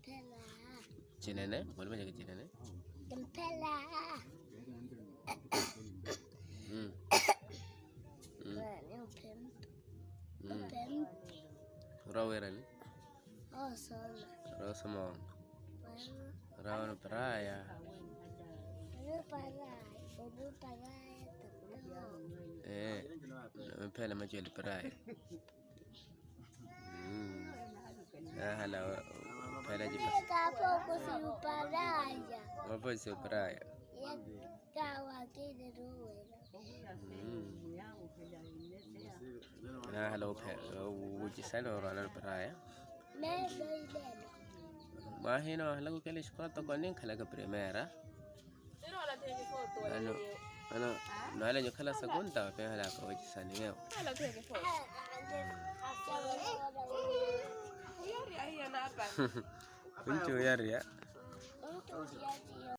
Pella. Chinene, boleh macam chinene. Pella. Rawerali. Oh, sorry. Rosamon. Rawan peraya. Pella macam peraya. Hala pella je pas. Kapo superaya. Apa superaya? Ya kawa kile ruwela. Hala pella. Wuji sana orang peraya. Melo ilelo. Mahino hala ko kailan sekolah tak koning kala ke primera. Ano nala nyo kala segunda pe hala ko wuji sana ngeo. Kunci ya.